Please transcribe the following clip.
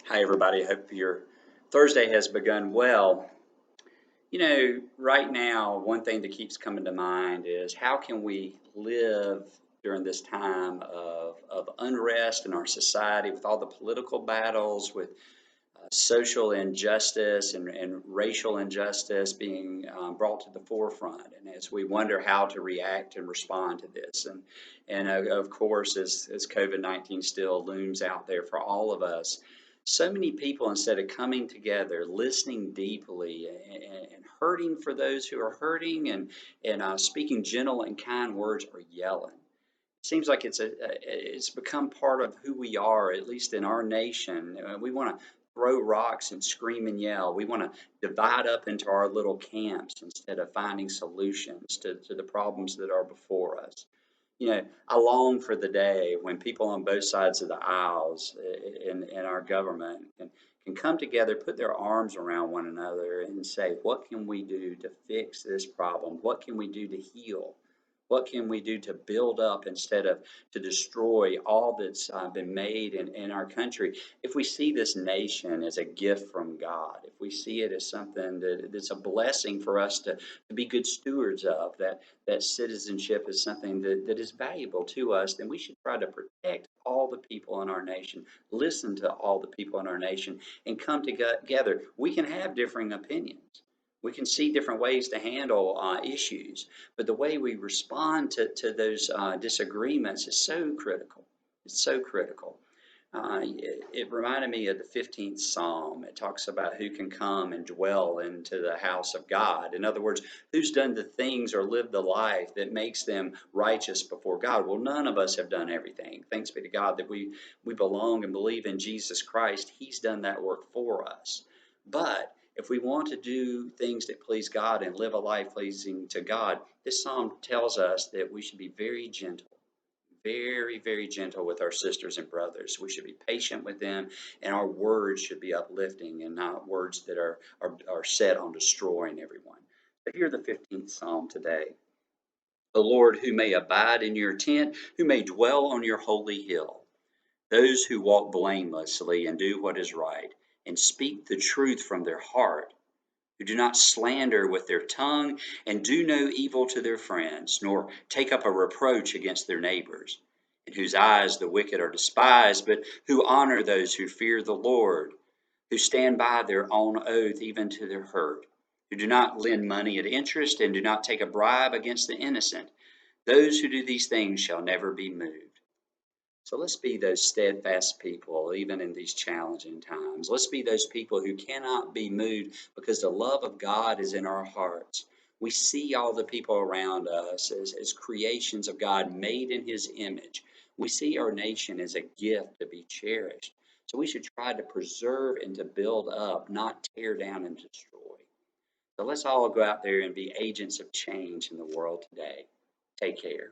Hi, everybody. Hope your Thursday has begun well. Right now, one thing that keeps coming to mind is how can we live during this time of unrest in our society with all the political battles, with social injustice and racial injustice being brought to the forefront, and as we wonder how to react and respond to this, and of course, as COVID-19 still looms out there for all of us, so many people instead of coming together, listening deeply and hurting for those who are hurting and speaking gentle and kind words are yelling. It seems like it's become part of who we are, at least in our nation. We want to throw rocks and scream and yell. We want to divide up into our little camps instead of finding solutions to the problems that are before us. I long for the day when people on both sides of the aisles in our government can come together, put their arms around one another, and say, what can we do to fix this problem? What can we do to heal? What can we do to build up instead of to destroy all that's been made in our country? If we see this nation as a gift from God, if we see it as something that's a blessing for us to be good stewards of, that citizenship is something that is valuable to us, then we should try to protect all the people in our nation, listen to all the people in our nation, and come together. We can have differing opinions. We can see different ways to handle issues, but the way we respond to those disagreements is so critical. It's so critical. It reminded me of the 15th Psalm. It talks about who can come and dwell into the house of God. In other words, who's done the things or lived the life that makes them righteous before God. Well, none of us have done everything. Thanks be to God that we belong and believe in Jesus Christ. He's done that work for us. But if we want to do things that please God and live a life pleasing to God, this psalm tells us that we should be very gentle, very, very gentle with our sisters and brothers. We should be patient with them, and our words should be uplifting and not words that are set on destroying everyone. But hear the 15th Psalm today. The Lord, who may abide in your tent, who may dwell on your holy hill. Those who walk blamelessly and do what is right, and speak the truth from their heart, who do not slander with their tongue, and do no evil to their friends, nor take up a reproach against their neighbors, in whose eyes the wicked are despised, but who honor those who fear the Lord, who stand by their own oath even to their hurt, who do not lend money at interest, and do not take a bribe against the innocent. Those who do these things shall never be moved. So let's be those steadfast people, even in these challenging times. Let's be those people who cannot be moved because the love of God is in our hearts. We see all the people around us as creations of God made in His image. We see our nation as a gift to be cherished. So we should try to preserve and to build up, not tear down and destroy. So let's all go out there and be agents of change in the world today. Take care.